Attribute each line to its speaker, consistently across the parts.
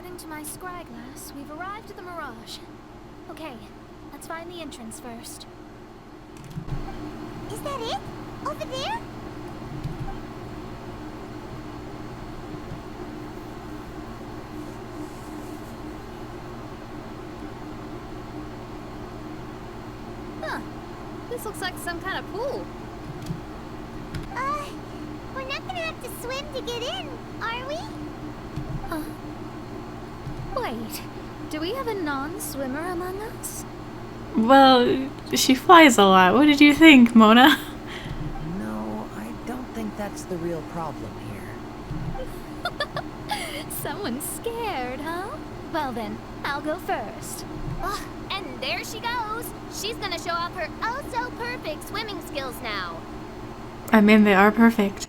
Speaker 1: According to my scryglass, we've arrived at the Mirage. Okay, let's find the entrance first.
Speaker 2: Is that it? Over there?
Speaker 1: Huh. This looks like some kind of pool.
Speaker 2: We're not gonna have to swim to get in, are we?
Speaker 1: Wait, do we have a non-swimmer among us?
Speaker 3: Well, she flies a lot. What did you think, Mona?
Speaker 4: No, I don't think that's the real problem here.
Speaker 1: Someone's scared, huh? Well then, I'll go first.
Speaker 2: Ugh, and there she goes. She's gonna show off her oh-so-perfect swimming skills now.
Speaker 3: I mean, they are perfect.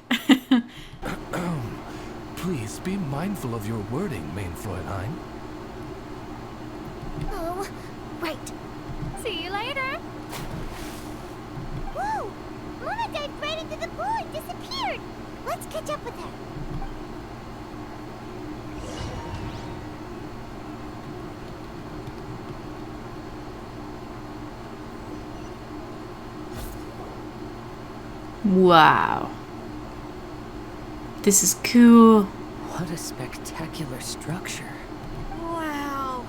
Speaker 5: Please be mindful of your wording, main Fräulein.
Speaker 2: Oh, right.
Speaker 1: See you later.
Speaker 2: Whoa! Mona dived right into the pool and disappeared. Let's catch up with her.
Speaker 3: Wow. This is cool.
Speaker 4: What a spectacular structure.
Speaker 1: Wow.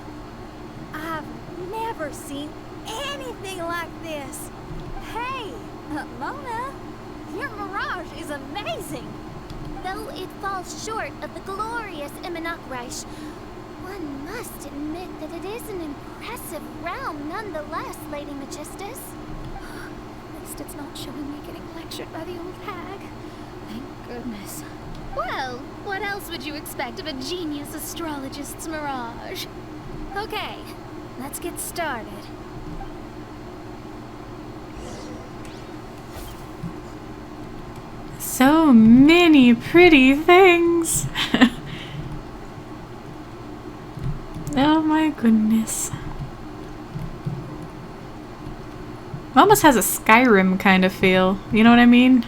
Speaker 1: I've never seen anything like this. Hey, Mona, your Mirage is amazing.
Speaker 2: Though it falls short of the glorious Immonocreich, one must admit that it is an impressive realm nonetheless, Lady Magistus.
Speaker 1: At least it's not showing me getting lectured by the old hag. Thank goodness. Well, what else would you expect of a genius astrologist's Mirage? Okay, let's get started.
Speaker 3: So many pretty things. Oh my goodness. It almost has a Skyrim kind of feel. You know what I mean?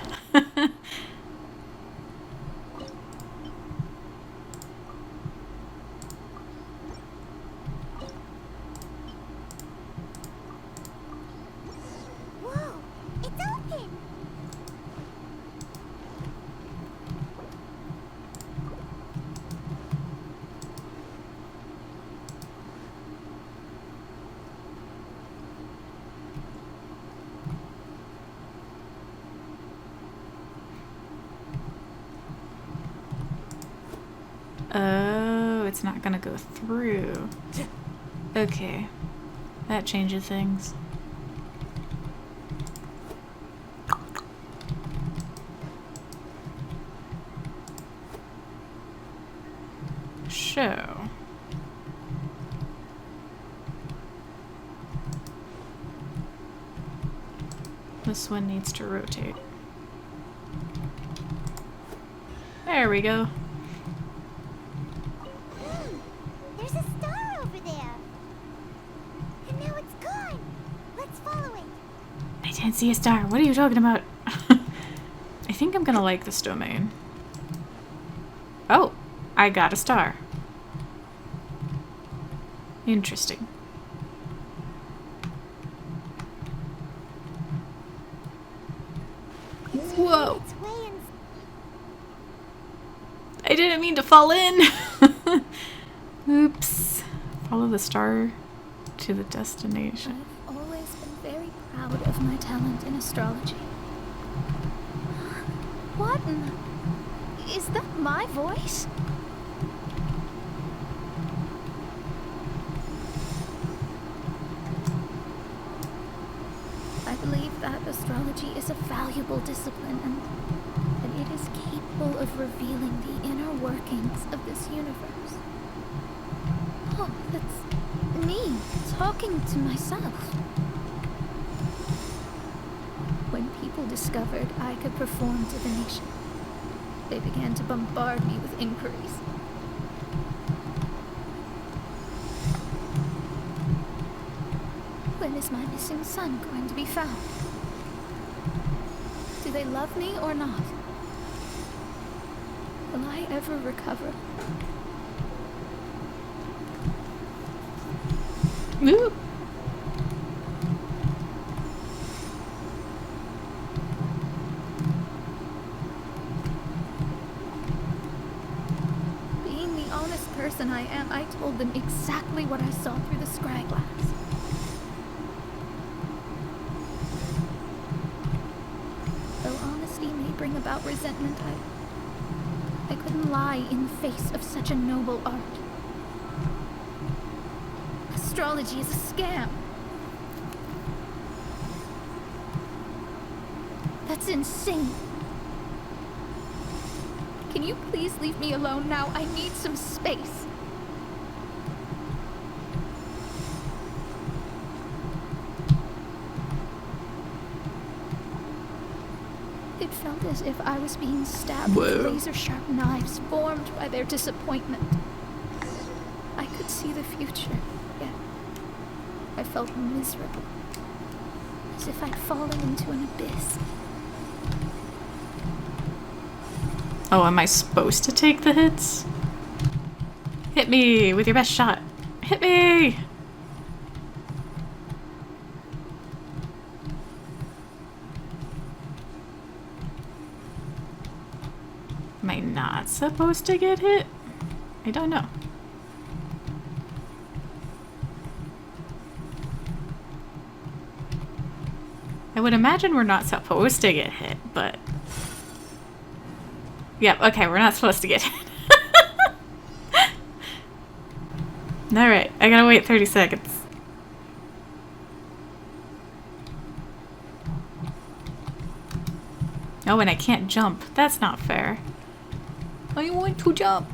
Speaker 2: Whoa, it's open.
Speaker 3: Oh, it's not gonna go through. Okay. That changes things. So. This one needs to rotate. There we go.
Speaker 2: There's a star over there. And now it's gone. Let's follow it.
Speaker 3: I didn't see a star. What are you talking about? I think I'm gonna like this domain. Oh, I got a star. Interesting. Whoa!
Speaker 2: Its way in.
Speaker 3: I didn't mean to fall in. Oops. Follow the star to the destination.
Speaker 1: I've always been very proud of my talent in astrology. What in the... Is that my voice? I believe that astrology is a valuable discipline and that it is capable of revealing the inner workings of this universe. Oh, that's me talking to myself. When people discovered I could perform divination, they began to bombard me with inquiries. When is my missing son going to be found? Do they love me or not? Will I ever recover?
Speaker 3: Ooh.
Speaker 1: Being the honest person I am, I told them exactly what I saw through the scry glass. Though honesty may bring about resentment, I couldn't lie in the face of such a noble art. Astrology is a scam. That's insane. Can you please leave me alone now? I need some space. It felt as if I was being stabbed with laser-sharp knives formed by their disappointment. I could see the future, yet I felt miserable, as if I'd fallen into an abyss.
Speaker 3: Oh, am I supposed to take the hits? Hit me with your best shot. Hit me! Am I not supposed to get hit? I don't know. I would imagine we're not supposed to get hit, but... Yep, okay, we're not supposed to get hit. Alright, I gotta wait 30 seconds. Oh, and I can't jump. That's not fair. I want to jump.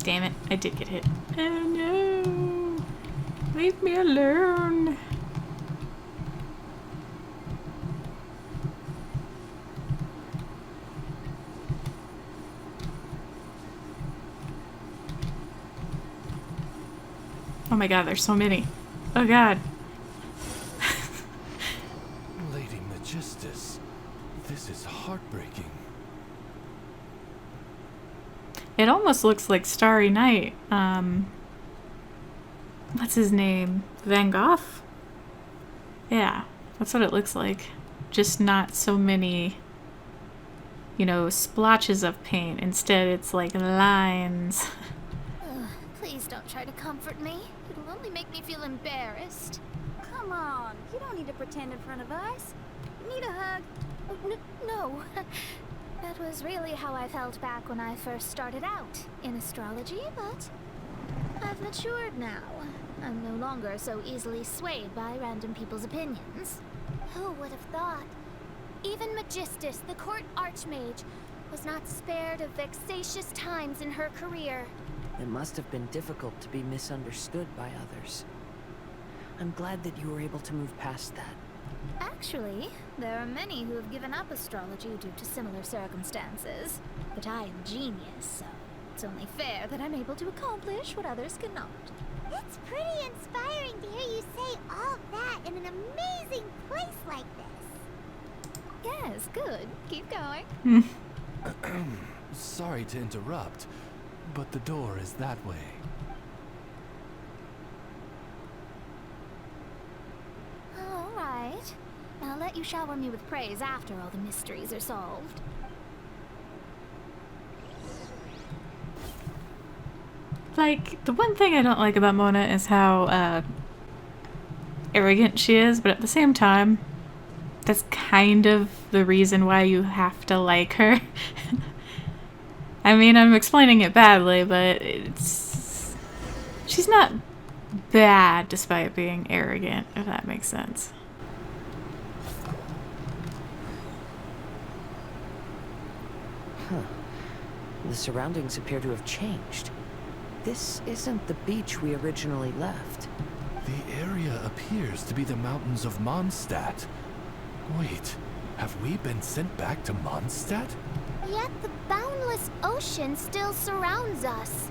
Speaker 3: Damn it, I did get hit. Oh no! Leave me alone! Oh my god, there's so many. Oh god.
Speaker 5: Lady Magistus, this is heartbreaking.
Speaker 3: It almost looks like Starry Night. What's his name? Van Gogh? Yeah, that's what it looks like. Just not so many, you know, splotches of paint. Instead, it's like lines.
Speaker 2: Please don't try to comfort me. It'll only make me feel embarrassed. Come on, you don't need to pretend in front of us. You need a hug. No. That was really how I felt back when I first started out in astrology, but I've matured now. I'm no longer so easily swayed by random people's opinions. Who would have thought? Even Magistus, the court archmage, was not spared of vexatious times in her career.
Speaker 4: It must have been difficult to be misunderstood by others. I'm glad that you were able to move past that.
Speaker 1: Actually, there are many who have given up astrology due to similar circumstances. But I am genius, so it's only fair that I'm able to accomplish what others cannot.
Speaker 2: It's pretty inspiring to hear you say all that in an amazing place like this.
Speaker 1: Yes, good. Keep going.
Speaker 5: Sorry to interrupt, but the door is that way.
Speaker 1: All right. I'll let you shower me with praise after all the mysteries are solved.
Speaker 3: Like, the one thing I don't like about Mona is how arrogant she is, but at the same time, that's kind of the reason why you have to like her. I mean, I'm explaining it badly, but it's... She's not bad despite being arrogant, if that makes sense.
Speaker 4: The surroundings appear to have changed. This isn't the beach we originally left.
Speaker 5: The area appears to be the mountains of Mondstadt. Wait, have we been sent back to Mondstadt?
Speaker 2: Yet the boundless ocean still surrounds us.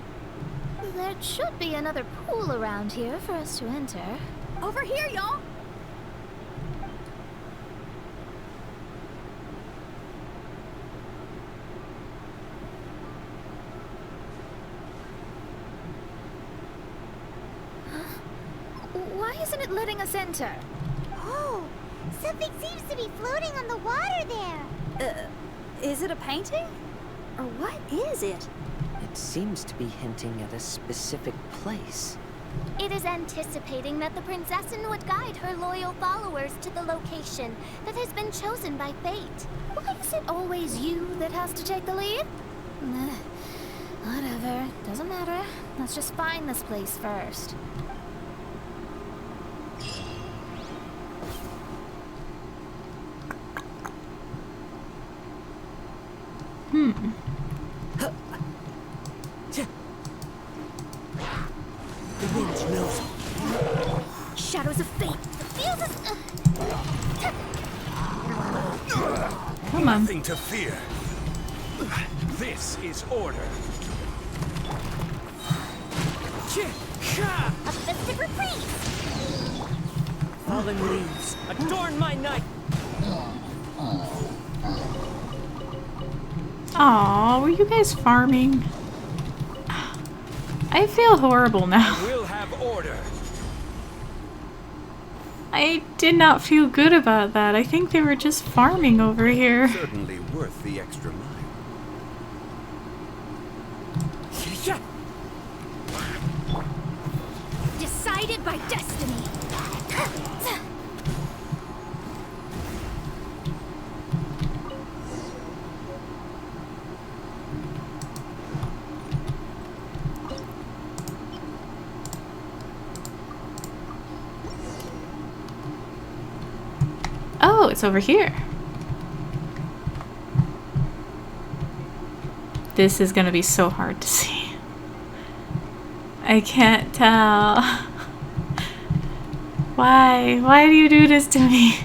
Speaker 1: There should be another pool around here for us to enter.
Speaker 2: Over here, y'all!
Speaker 1: Why isn't it letting us enter?
Speaker 2: Oh, something seems to be floating on the water there. Is it a painting? Or what is it?
Speaker 4: It seems to be hinting at a specific place.
Speaker 2: It is anticipating that the princessin would guide her loyal followers to the location that has been chosen by fate.
Speaker 1: Why is it always you that has to take the lead? Whatever, doesn't matter. Let's just find this place first.
Speaker 4: The wind knows.
Speaker 1: Shadows of fate. The fuses.
Speaker 3: Come on.
Speaker 6: Nothing to fear. This is order.
Speaker 2: A festive reprise!
Speaker 4: Fallen leaves, adorn my night.
Speaker 3: Aw, were you guys farming? I feel horrible now.
Speaker 6: We'll have order.
Speaker 3: I did not feel good about that. I think they were just farming over here.
Speaker 6: Certainly worth the extra mile.
Speaker 1: Decided by destiny.
Speaker 3: Oh, it's over here. This is gonna be so hard to see. I can't tell. Why? Why do you do this to me?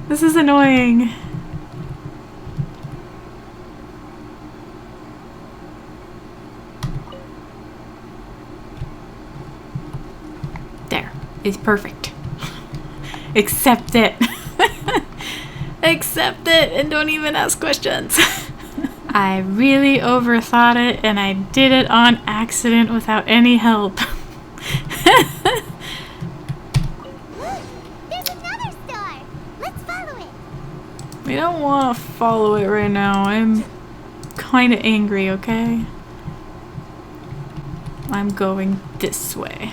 Speaker 3: This is annoying. There. It's perfect. Accept it. Accept it and don't even ask questions. I really overthought it and I did it on accident without any help.
Speaker 2: Look! There's another star! Let's follow it!
Speaker 3: I don't want to follow it right now. I'm kind of angry, okay? I'm going this way.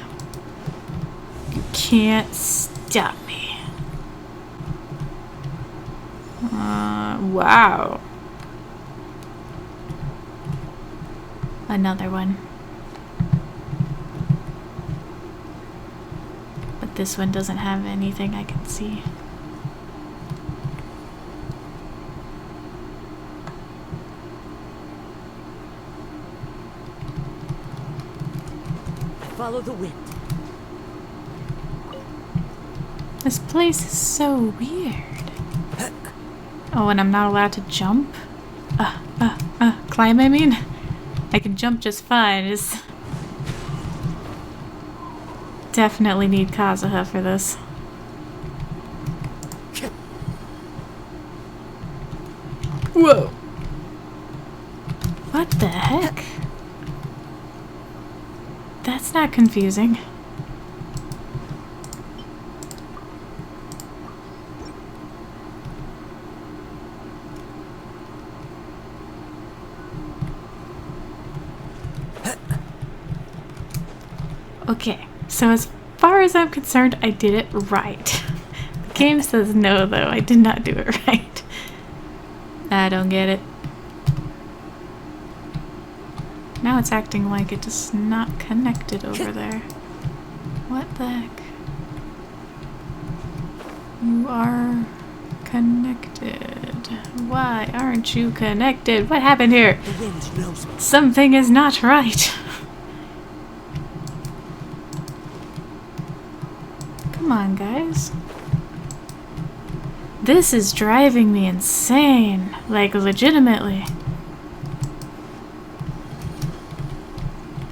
Speaker 3: You can't stop me. Wow. Another one. But this one doesn't have anything I can see.
Speaker 4: Follow the wind.
Speaker 3: This place is so weird. Oh, and I'm not allowed to jump? Climb, I mean? I can jump just fine. Just definitely need Kazuha for this. Whoa! What the heck? That's not confusing. Okay, so as far as I'm concerned, I did it right. The game says no, though. I did not do it right. I don't get it. Now it's acting like it is not connected over there. What the heck? You are connected. Why aren't you connected? What happened here?
Speaker 4: The wind knows me.
Speaker 3: Something is not right. Come on, guys. This is driving me insane. Like, legitimately.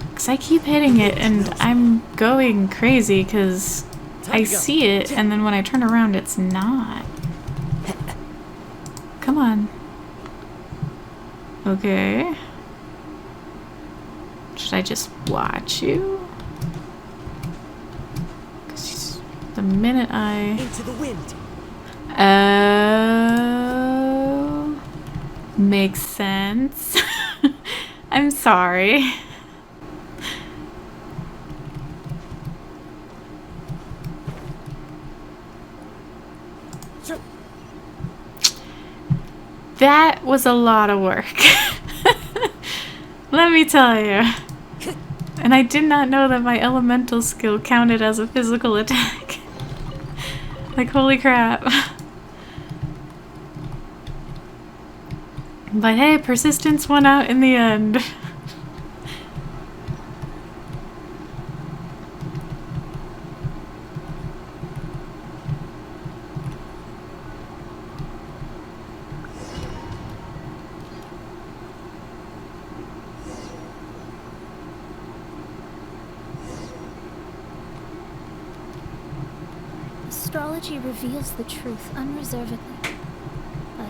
Speaker 3: Because I keep hitting it and I'm going crazy because I see it and then when I turn around it's not. Come on. Okay. Should I just watch you? Because the minute I...
Speaker 4: Into the wind.
Speaker 3: Oh... Makes sense. I'm sorry. That was a lot of work. Let me tell you. And I did not know that my elemental skill counted as a physical attack. Like, holy crap. But hey, persistence won out in the end.
Speaker 1: Astrology reveals the truth unreservedly, but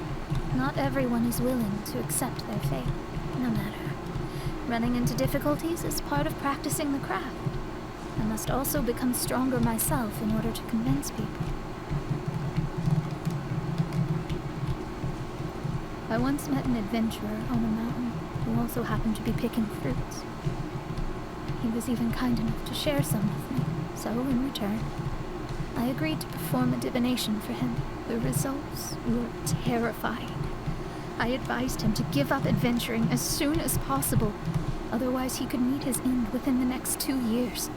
Speaker 1: not everyone is willing to accept their fate, no matter. Running into difficulties is part of practicing the craft. I must also become stronger myself in order to convince people. I once met an adventurer on a mountain who also happened to be picking fruits. He was even kind enough to share some with me, so in return, I agreed to perform a divination for him. The results were terrifying. I advised him to give up adventuring as soon as possible, otherwise he could meet his end within the next 2 years.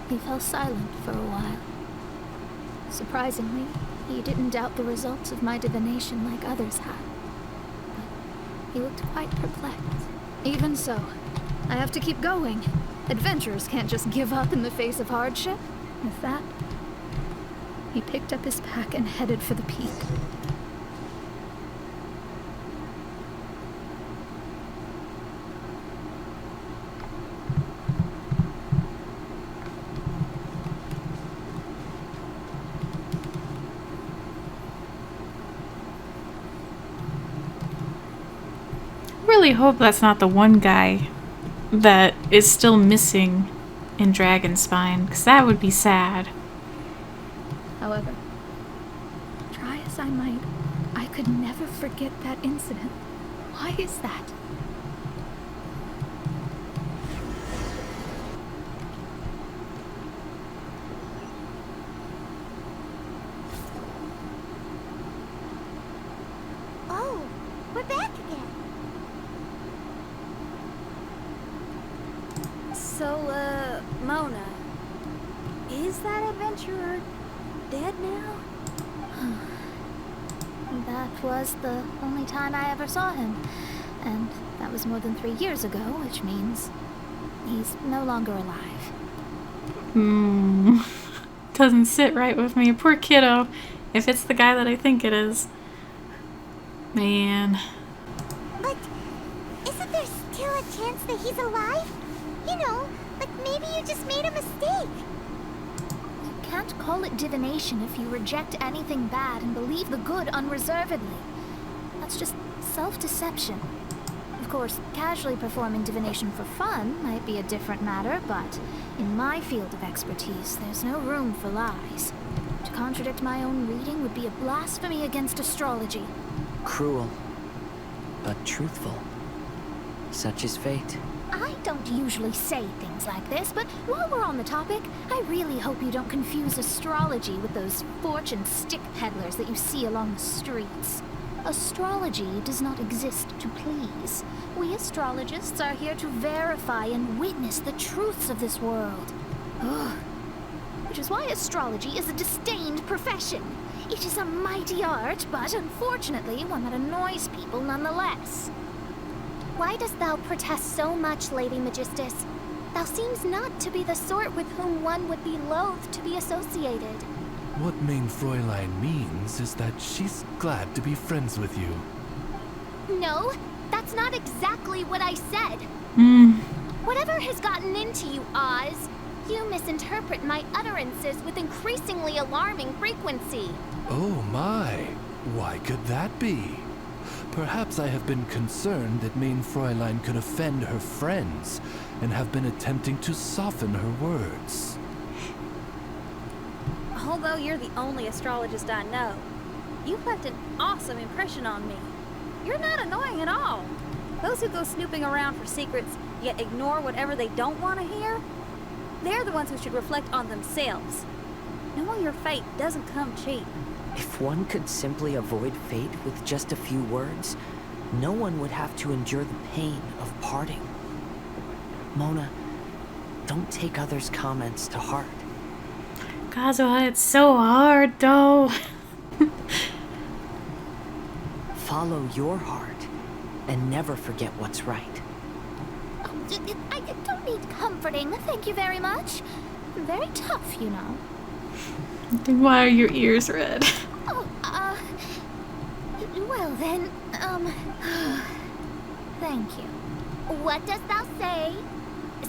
Speaker 1: He fell silent for a while. Surprisingly, he didn't doubt the results of my divination like others had. But he looked quite perplexed. Even so, I have to keep going. Adventurers can't just give up in the face of hardship. With that, he picked up his pack and headed for the peak.
Speaker 3: Really hope that's not the one guy that is still missing in Dragonspine, because that would be sad.
Speaker 1: However, try as I might, I could never forget that incident. Why is that?
Speaker 2: Oh, we're back again. So, Mona, is that adventurer dead now?
Speaker 1: That was the only time I ever saw him, and that was more than 3 years ago, which means he's no longer alive.
Speaker 3: Doesn't sit right with me. Poor kiddo. If it's the guy that I think it is. Man.
Speaker 2: But isn't there still a chance that he's alive? You know, like maybe you just made a mistake.
Speaker 1: You can't call it divination if you reject anything bad and believe the good unreservedly. That's just self-deception. Of course, casually performing divination for fun might be a different matter, but in my field of expertise, there's no room for lies. To contradict my own reading would be a blasphemy against astrology.
Speaker 4: Cruel, but truthful. Such is fate.
Speaker 1: I don't usually say things like this, but while we're on the topic, I really hope you don't confuse astrology with those fortune stick peddlers that you see along the streets.
Speaker 2: Astrology does not exist to please. We astrologists are here to verify and witness the truths of this world. Ugh. Which is why astrology is a disdained profession. It is a mighty art, but unfortunately one that annoys people nonetheless.
Speaker 1: Why dost thou protest so much, Lady Magistus? Thou seems not to be the sort with whom one would be loath to be associated.
Speaker 5: What Main Fräulein means is that she's glad to be friends with you.
Speaker 1: No, that's not exactly what I said. Whatever has gotten into you, Oz, you misinterpret my utterances with increasingly alarming frequency.
Speaker 5: Oh my, why could that be? Perhaps I have been concerned that Main Fräulein could offend her friends, and have been attempting to soften her words.
Speaker 2: Although you're the only astrologist I know, you've left an awesome impression on me. You're not annoying at all. Those who go snooping around for secrets, yet ignore whatever they don't want to hear, they're the ones who should reflect on themselves. Knowing your fate doesn't come cheap.
Speaker 4: If one could simply avoid fate with just a few words, no one would have to endure the pain of parting. Mona, don't take others' comments to heart.
Speaker 3: Kazuha, it's so hard though.
Speaker 4: Follow your heart, and never forget what's right.
Speaker 1: I don't need comforting, thank you very much. I'm very tough, you know.
Speaker 3: Then why are your ears red?
Speaker 1: Oh, well then, thank you. What dost thou say?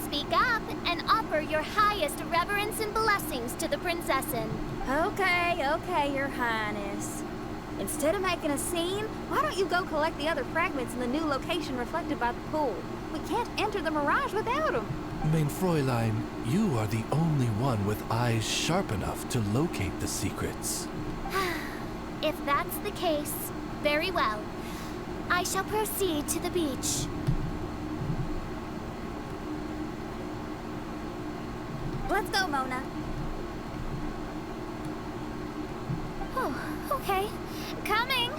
Speaker 1: Speak up and offer your highest reverence and blessings to the princessin.
Speaker 2: Okay, Your Highness. Instead of making a scene, why don't you go collect the other fragments in the new location reflected by the pool? We can't enter the mirage without them.
Speaker 5: Main Fräulein, you are the only one with eyes sharp enough to locate the secrets.
Speaker 1: If that's the case, very well. I shall proceed to the beach.
Speaker 2: Let's go, Mona.
Speaker 1: Oh, okay. Coming!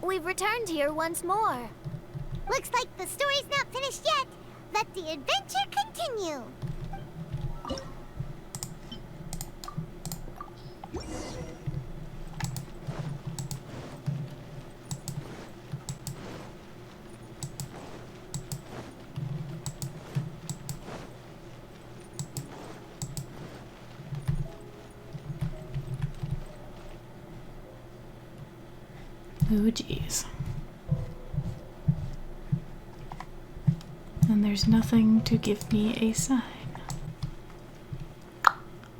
Speaker 1: We've returned here once more.
Speaker 7: Looks like the story's not finished yet. Let the adventure continue.
Speaker 3: Oh geez. And there's nothing to give me a sign.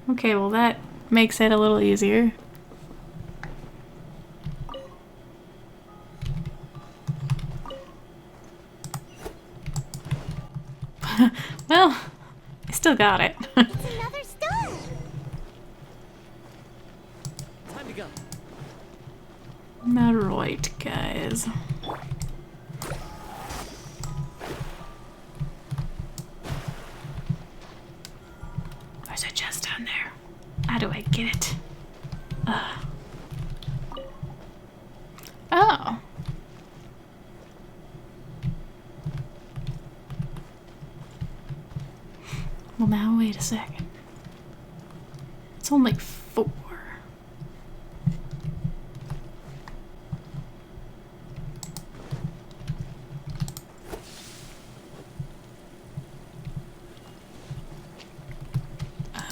Speaker 3: Okay, well that makes it a little easier. Well, I still got it.
Speaker 7: It's another star.
Speaker 4: Time to go.
Speaker 3: Alright, guys. There's a chest down there. How do I get it? Oh. Well, now wait a second. It's only 4.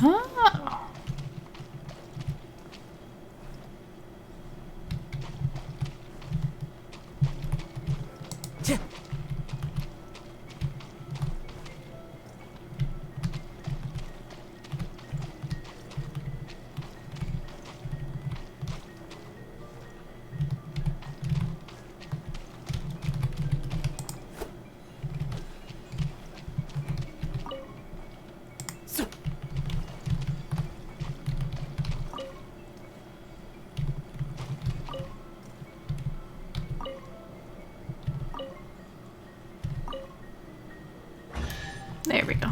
Speaker 3: Oh. There we go.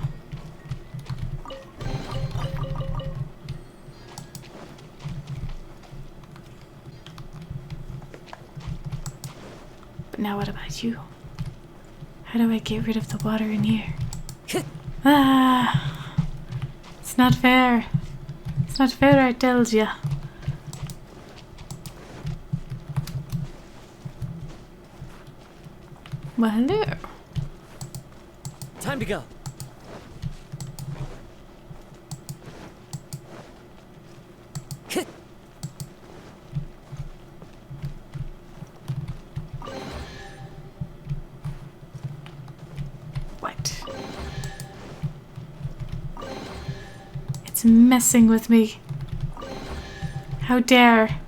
Speaker 3: But now what about you? How do I get rid of the water in here? Ah, it's not fair. It's not fair, I tells ya. Well, hello.
Speaker 4: Time to go.
Speaker 3: What? It's messing with me. How dare.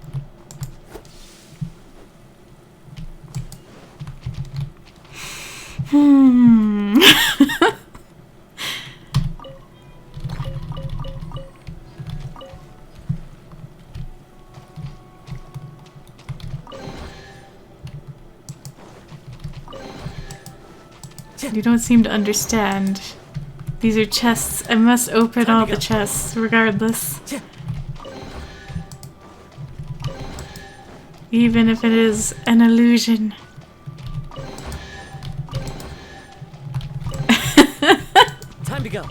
Speaker 3: You don't seem to understand. These are chests. I must open all the chests, regardless. Even if it is an illusion.
Speaker 4: Time to go.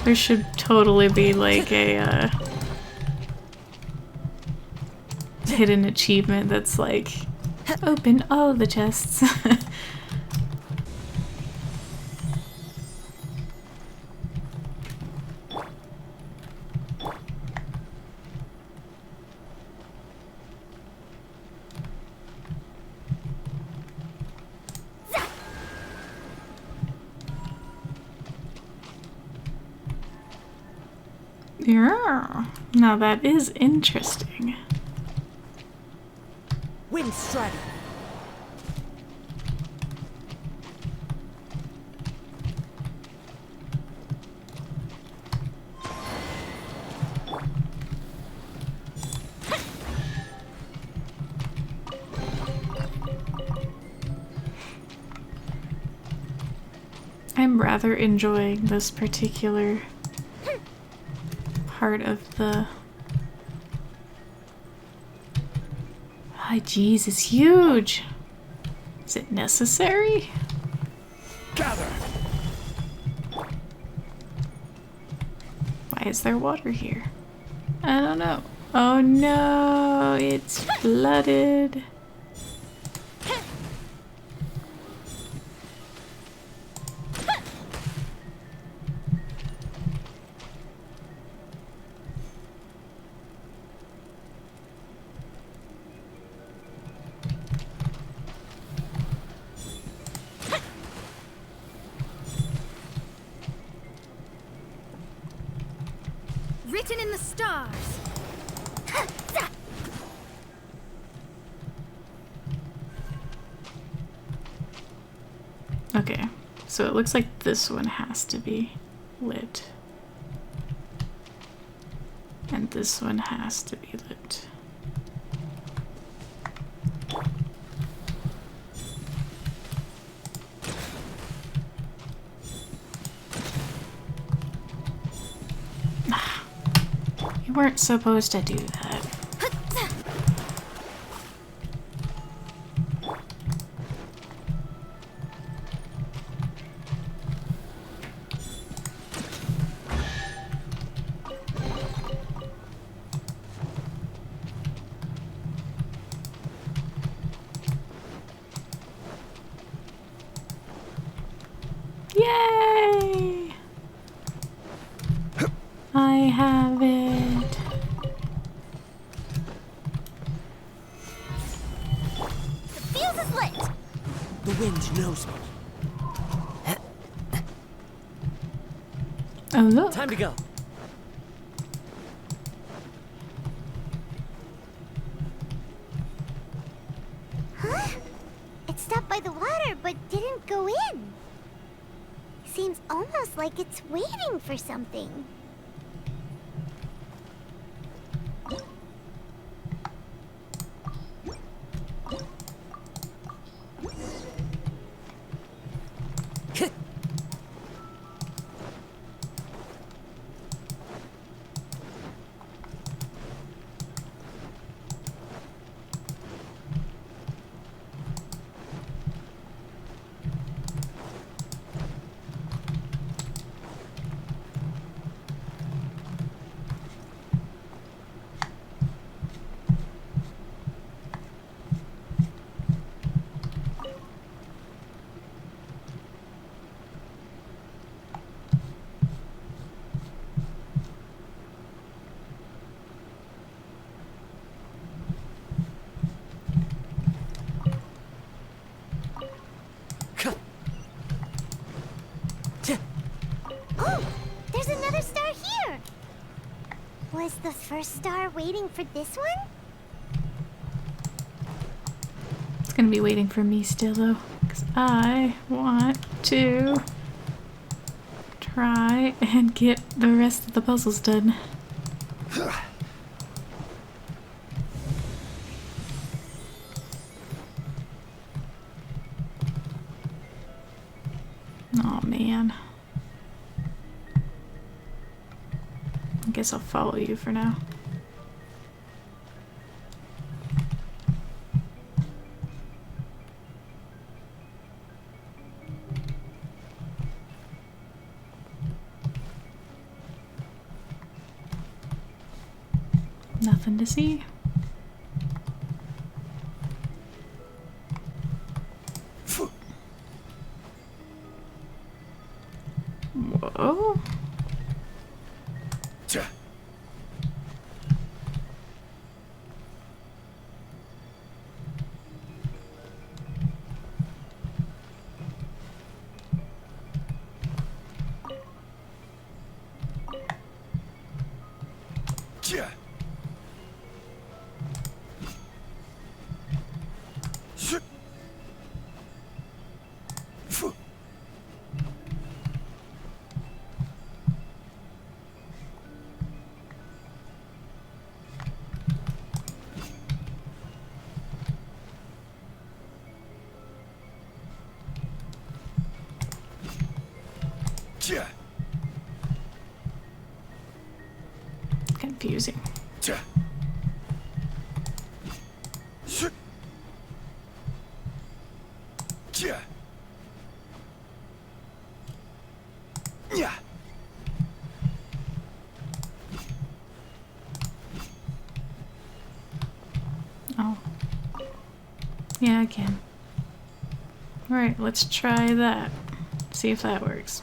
Speaker 3: There should totally be like a hidden achievement that's like, open all the chests. Yeah, now that is interesting.
Speaker 4: Wind strider.
Speaker 3: I'm rather enjoying this particular part of the... Ah, jeez, it's huge! Is it necessary?
Speaker 6: Gather.
Speaker 3: Why is there water here? I don't know. Oh no, it's flooded.
Speaker 2: Written in the stars.
Speaker 3: Okay, so it looks like this one has to be lit. And this one has to be lit. You weren't supposed to do that. Yay! I have it.
Speaker 7: The fuse is lit.
Speaker 4: The wind knows me.
Speaker 3: Oh, look.
Speaker 4: Time to go.
Speaker 7: Huh? It stopped by the water, but didn't go in. Seems almost like it's waiting for something. Oh, there's another star here. Was the first star waiting for this one?
Speaker 3: It's gonna be waiting for me still though, because I want to try and get the rest of the puzzles done. Oh man. I guess I'll follow you for now. Nothing to see. Whoa. Confusing. Oh. Yeah, I can. Alright, let's try that. See if that works.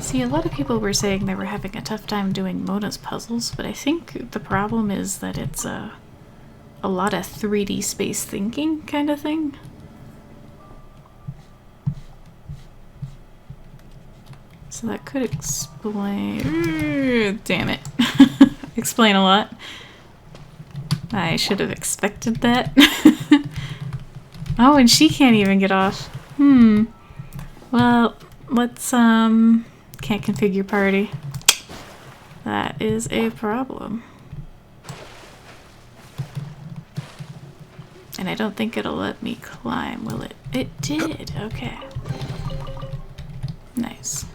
Speaker 3: See, a lot of people were saying they were having a tough time doing Mona's puzzles, but I think the problem is that it's a lot of 3D space thinking kind of thing. So that could explain... Damn it. Explain a lot. I should have expected that. Oh, and she can't even get off. Well, let's, can't configure party. That is a problem. And I don't think it'll let me climb, will it? It did, okay. Nice.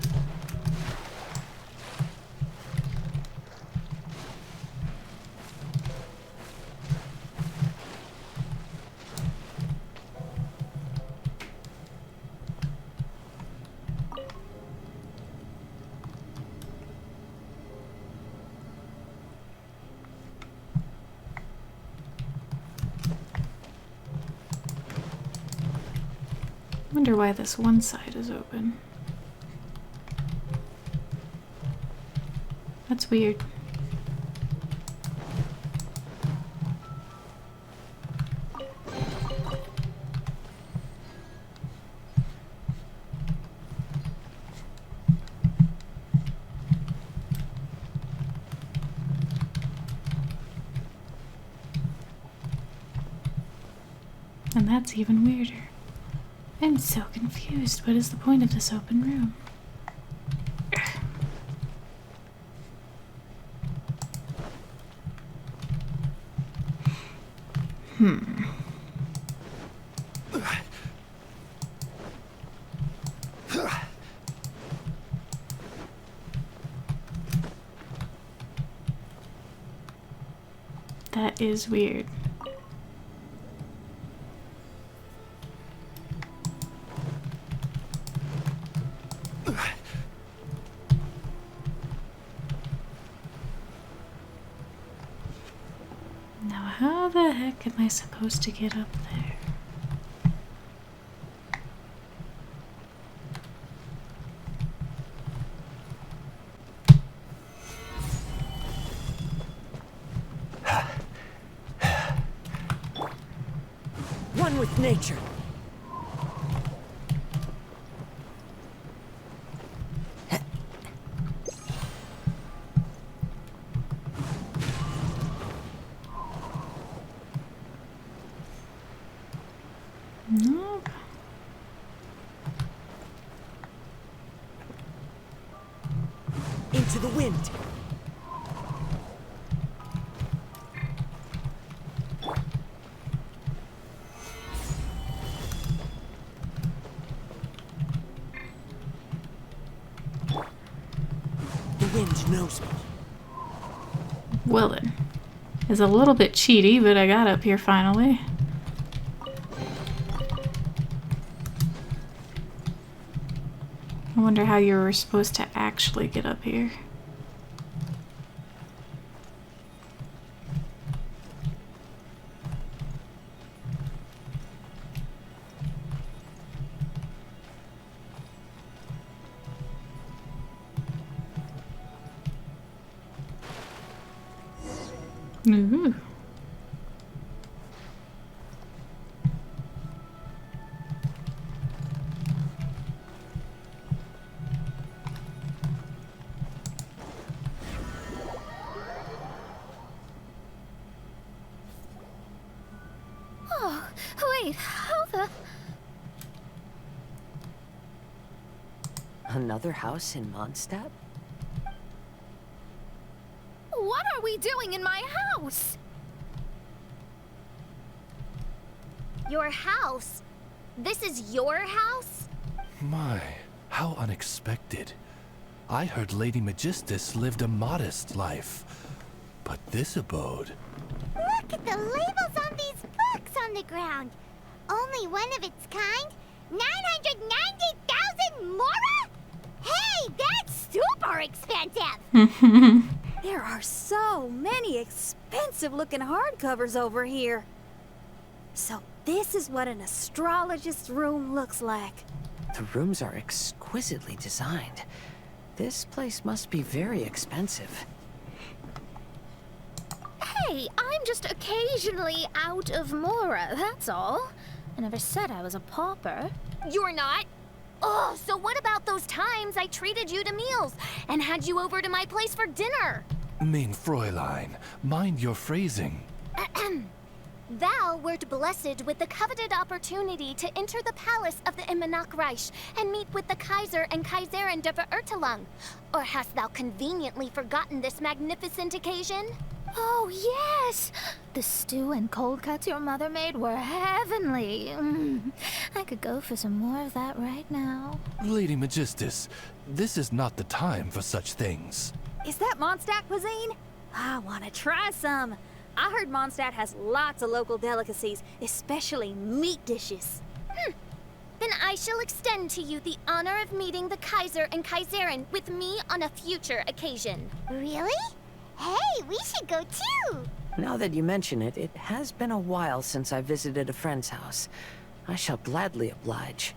Speaker 3: Wonder why this one side is open. That's weird. And that's even weirder. I'm so confused. What is the point of this open room? That is weird. Now, how the heck am I supposed to get up there?
Speaker 4: One with nature.
Speaker 3: Nope.
Speaker 4: Into the wind. The wind knows me.
Speaker 3: Well then. It's a little bit cheaty, but I got up here finally. I wonder how you were supposed to actually get up here. Ooh.
Speaker 2: Oh, wait, how the...
Speaker 4: Another house in Mondstadt?
Speaker 2: What are we doing in my house? Your house? This is your house?
Speaker 5: My, how unexpected. I heard Lady Magistus lived a modest life. But this abode...
Speaker 7: Look at the labels on these books on the ground. Only one of its kind? 990,000 mora? Hey, that's super expensive!
Speaker 8: There are so many expensive-looking hardcovers over here. So this is what an astrologist's room looks like.
Speaker 4: The rooms are exquisitely designed. This place must be very expensive.
Speaker 2: Hey, I'm just occasionally out of mora, that's all. I never said I was a pauper. You're not? Oh, so what about those times I treated you to meals and had you over to my place for dinner?
Speaker 5: Mein Fräulein, mind your phrasing.
Speaker 2: Thou wert blessed with the coveted opportunity to enter the palace of the Immanok Reich and meet with the Kaiser and Kaiserin der Verurteilung. Or hast thou conveniently forgotten this magnificent occasion? Oh, yes! The stew and cold cuts your mother made were heavenly. I could go for some more of that right now.
Speaker 5: Lady Magistus, this is not the time for such things.
Speaker 8: Is that Mondstadt cuisine? I want to try some. I heard Mondstadt has lots of local delicacies, especially meat dishes.
Speaker 2: Then I shall extend to you the honor of meeting the Kaiser and Kaiserin with me on a future occasion.
Speaker 7: Really? Hey, we should go too!
Speaker 4: Now that you mention it, it has been a while since I visited a friend's house. I shall gladly oblige.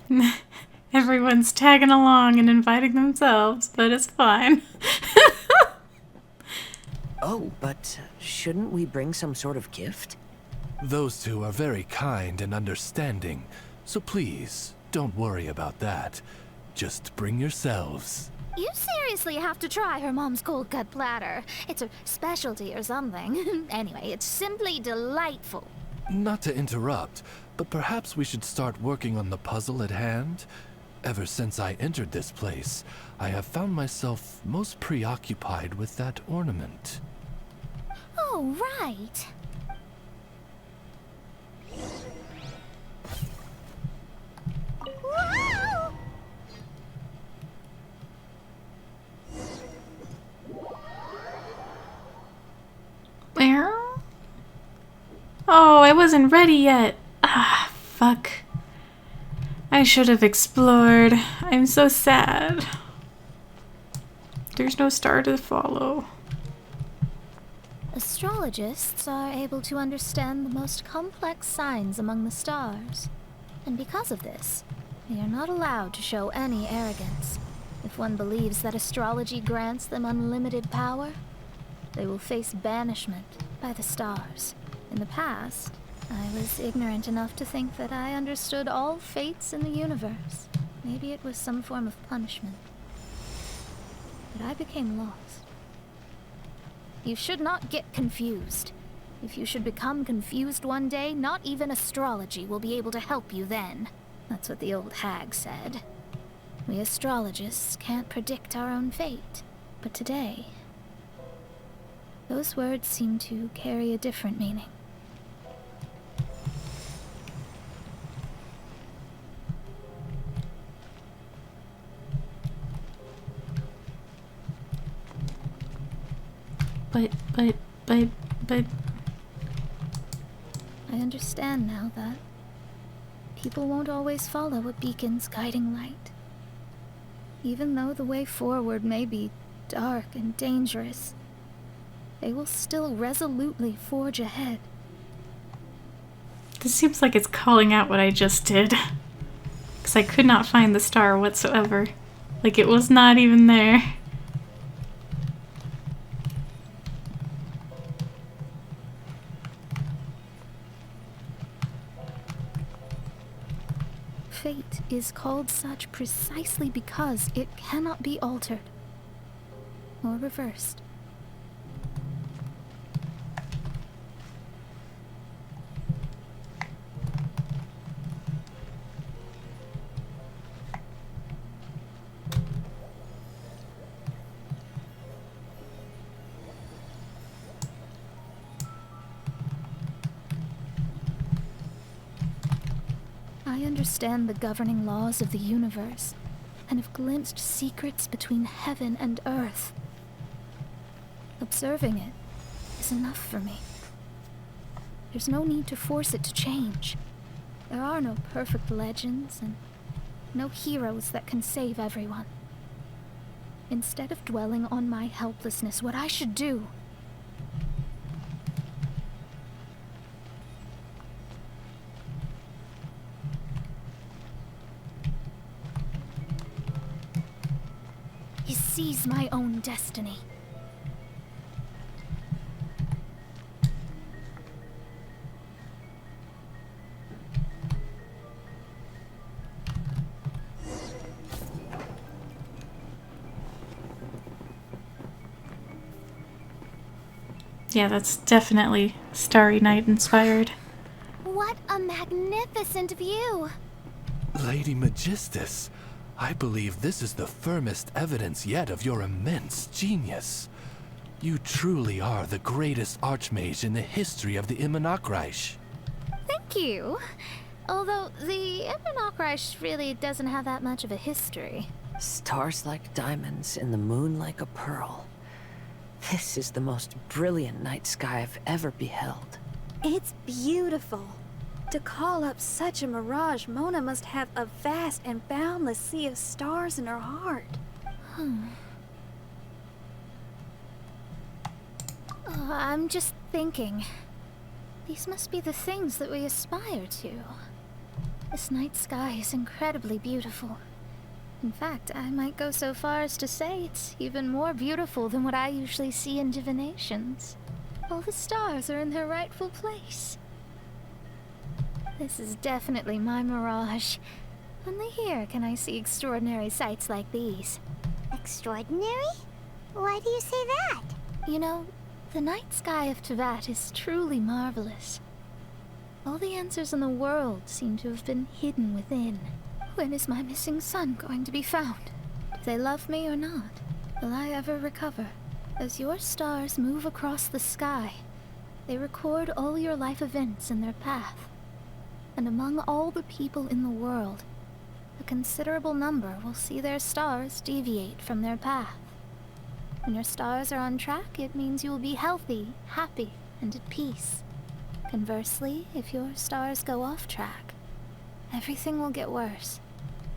Speaker 3: Everyone's tagging along and inviting themselves, but it's fine.
Speaker 4: Oh, but shouldn't we bring some sort of gift?
Speaker 5: Those two are very kind and understanding, so please, don't worry about that. Just bring yourselves.
Speaker 2: You seriously have to try her mom's cold cut platter. It's a specialty or something. Anyway, it's simply delightful.
Speaker 5: Not to interrupt, but perhaps we should start working on the puzzle at hand. Ever since I entered this place, I have found myself most preoccupied with that ornament.
Speaker 2: Oh, right.
Speaker 7: Whoa!
Speaker 3: Where? Oh, I wasn't ready yet. Ah, fuck. I should have explored. I'm so sad. There's no star to follow.
Speaker 1: Astrologists are able to understand the most complex signs among the stars. And because of this, they are not allowed to show any arrogance. If one believes that astrology grants them unlimited power, they will face banishment by the stars. In the past, I was ignorant enough to think that I understood all fates in the universe. Maybe it was some form of punishment. But I became lost. You should not get confused. If you should become confused one day, not even astrology will be able to help you then. That's what the old hag said. We astrologists can't predict our own fate. But today, those words seem to carry a different meaning. But... I understand now that people won't always follow a beacon's guiding light. Even though the way forward may be dark and dangerous, they will still resolutely forge ahead.
Speaker 3: This seems like it's calling out what I just did. Because I could not find the star whatsoever. Like it was not even there.
Speaker 1: Fate is called such precisely because it cannot be altered or reversed. I understand the governing laws of the universe, and have glimpsed secrets between heaven and earth. Observing it is enough for me. There's no need to force it to change. There are no perfect legends, and no heroes that can save everyone. Instead of dwelling on my helplessness, what I should do is seize my own destiny.
Speaker 3: Yeah, that's definitely Starry Night inspired.
Speaker 2: What a magnificent view!
Speaker 5: Lady Magistus, I believe this is the firmest evidence yet of your immense genius. You truly are the greatest archmage in the history of the Immunokreich.
Speaker 2: Thank you. Although the Immunokreich really doesn't have that much of a history.
Speaker 4: Stars like diamonds and the moon like a pearl. This is the most brilliant night sky I've ever beheld.
Speaker 8: It's beautiful. To call up such a mirage, Mona must have a vast and boundless sea of stars in her heart.
Speaker 1: I'm just thinking. These must be the things that we aspire to. This night sky is incredibly beautiful. In fact, I might go so far as to say it's even more beautiful than what I usually see in divinations. All the stars are in their rightful place. This is definitely my mirage. Only here can I see extraordinary sights like these.
Speaker 7: Extraordinary? Why do you say that?
Speaker 1: You know, the night sky of Tevat is truly marvelous. All the answers in the world seem to have been hidden within. When is my missing son going to be found? Do they love me or not? Will I ever recover? As your stars move across the sky, they record all your life events in their path. And among all the people in the world, a considerable number will see their stars deviate from their path. When your stars are on track, it means you will be healthy, happy, and at peace. Conversely, if your stars go off track, everything will get worse.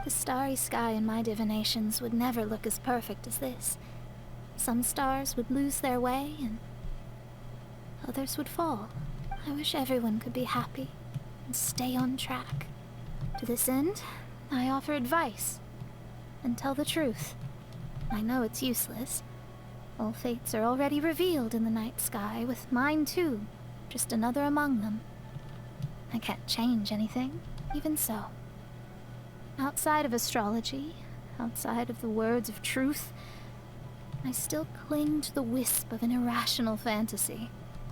Speaker 1: The starry sky in my divinations would never look as perfect as this. Some stars would lose their way, and others would fall. I wish everyone could be happy and stay on track. To this end, I offer advice and tell the truth. I know it's useless. All fates are already revealed in the night sky, with mine too, just another among them. I can't change anything, even so. Outside of astrology, outside of the words of truth, I still cling to the wisp of an irrational fantasy.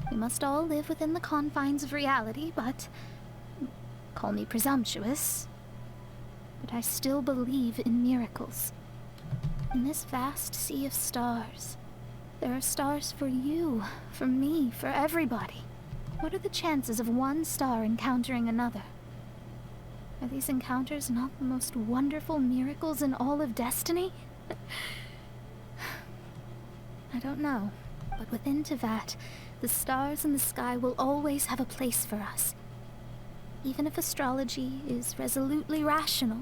Speaker 1: We must all live within the confines of reality, but call me presumptuous, but I still believe in miracles. In this vast sea of stars, there are stars for you, for me, for everybody. What are the chances of one star encountering another? Are these encounters not the most wonderful miracles in all of destiny? I don't know, but within Tevat, the stars in the sky will always have a place for us. Even if astrology is resolutely rational,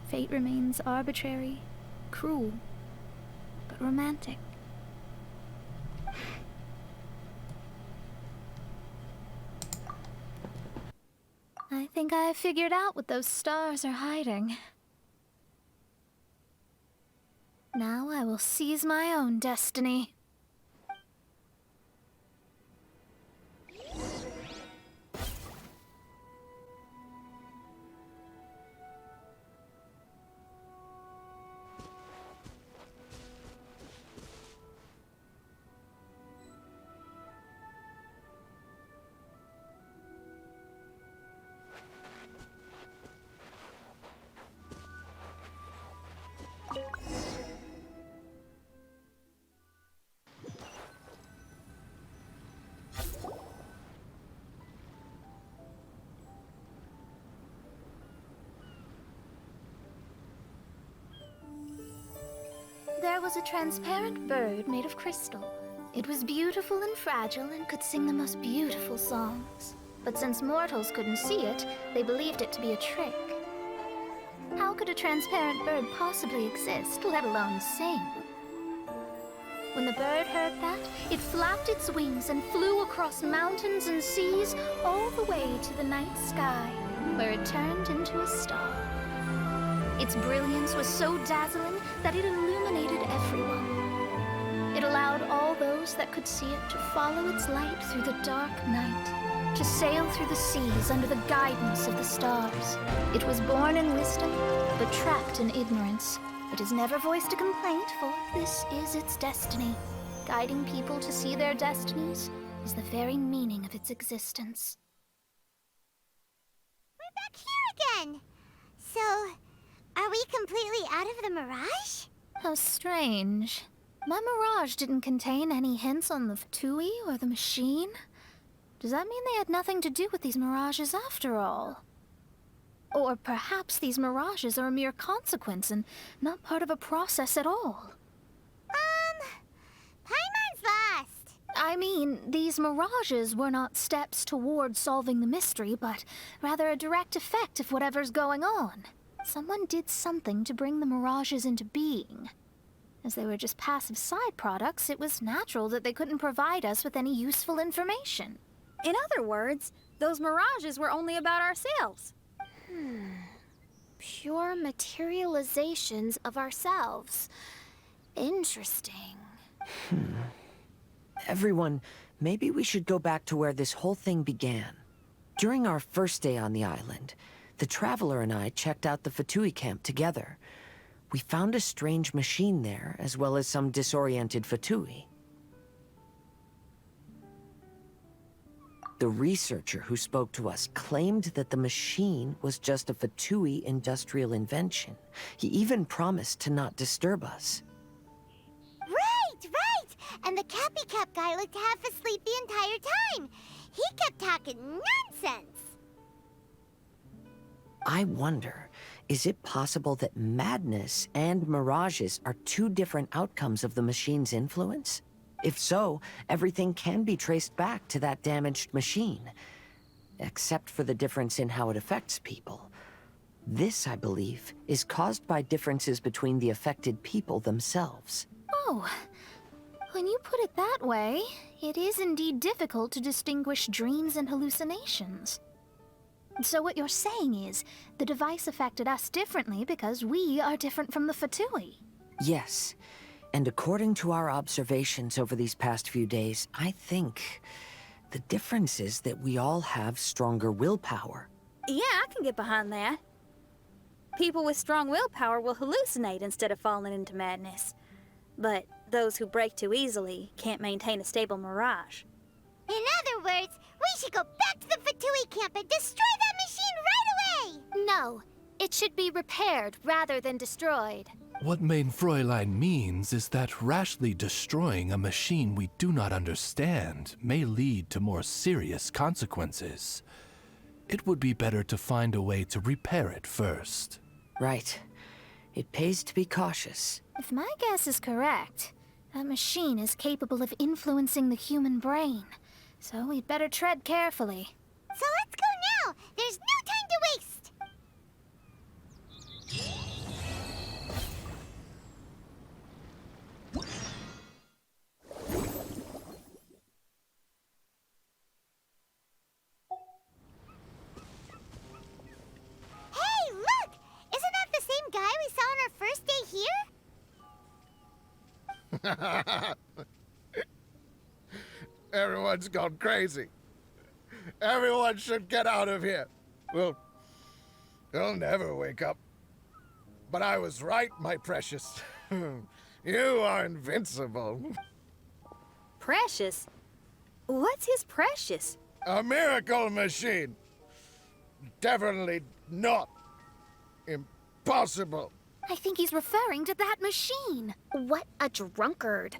Speaker 1: fate remains arbitrary, cruel, but romantic. I think I figured out what those stars are hiding. Now I will seize my own destiny. There was a transparent bird made of crystal. It was beautiful and fragile and could sing the most beautiful songs. But since mortals couldn't see it, they believed it to be a trick. How could a transparent bird possibly exist, let alone sing? When the bird heard that, it flapped its wings and flew across mountains and seas all the way to the night sky, where it turned into a star. Its brilliance was so dazzling that it illuminated everyone. It allowed all those that could see it to follow its light through the dark night, to sail through the seas under the guidance of the stars. It was born in wisdom, but trapped in ignorance. It has never voiced a complaint, for this is its destiny. Guiding people to see their destinies is the very meaning of its existence.
Speaker 7: We're back here again! So, are we completely out of the mirage?
Speaker 1: How strange. My mirage didn't contain any hints on the Fatui or the machine. Does that mean they had nothing to do with these mirages after all? Or perhaps these mirages are a mere consequence and not part of a process at all?
Speaker 7: Paimon's lost.
Speaker 1: I mean, these mirages were not steps toward solving the mystery, but rather a direct effect of whatever's going on. Someone did something to bring the mirages into being. As they were just passive side products, it was natural that they couldn't provide us with any useful information.
Speaker 8: In other words, those mirages were only about ourselves.
Speaker 2: Pure materializations of ourselves. Interesting.
Speaker 4: Everyone, maybe we should go back to where this whole thing began. During our first day on the island, the Traveler and I checked out the Fatui camp together. We found a strange machine there, as well as some disoriented Fatui. The researcher who spoke to us claimed that the machine was just a Fatui industrial invention. He even promised to not disturb us.
Speaker 7: Right! And the Cappy Cap guy looked half asleep the entire time. He kept talking nonsense.
Speaker 4: I wonder, is it possible that madness and mirages are two different outcomes of the machine's influence? If so, everything can be traced back to that damaged machine, except for the difference in how it affects people. This, I believe, is caused by differences between the affected people themselves.
Speaker 2: Oh, when you put it that way, it is indeed difficult to distinguish dreams and hallucinations. So what you're saying is, the device affected us differently because we are different from the Fatui.
Speaker 4: Yes, and according to our observations over these past few days, I think the difference is that we all have stronger willpower.
Speaker 8: Yeah, I can get behind that. People with strong willpower will hallucinate instead of falling into madness. But those who break too easily can't maintain a stable mirage.
Speaker 7: In other words, we should go back to the Fatui camp and destroy that machine right away!
Speaker 2: No, it should be repaired rather than destroyed.
Speaker 5: What Main Fräulein means is that rashly destroying a machine we do not understand may lead to more serious consequences. It would be better to find a way to repair it first.
Speaker 4: Right. It pays to be cautious.
Speaker 2: If my guess is correct, that machine is capable of influencing the human brain. So we'd better tread carefully.
Speaker 7: So let's go now! There's no time to waste! Hey, look! Isn't that the same guy we saw on our first day here?
Speaker 6: Everyone's gone crazy. Everyone should get out of here. Well, you'll never wake up. But I was right, my precious. You are invincible.
Speaker 8: Precious? What's his precious?
Speaker 6: A miracle machine. Definitely not impossible.
Speaker 2: I think he's referring to that machine. What a drunkard.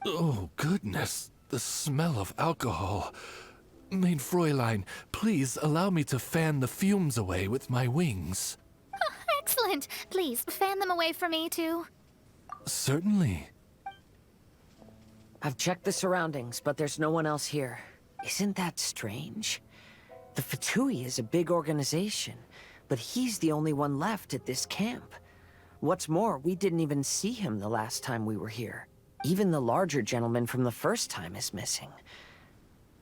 Speaker 5: Oh, goodness. The smell of alcohol. Main Fräulein, please allow me to fan the fumes away with my wings.
Speaker 2: Excellent. Please, fan them away from me, too.
Speaker 5: Certainly.
Speaker 4: I've checked the surroundings, but there's no one else here. Isn't that strange? The Fatui is a big organization, but he's the only one left at this camp. What's more, we didn't even see him the last time we were here. Even the larger gentleman from the first time is missing.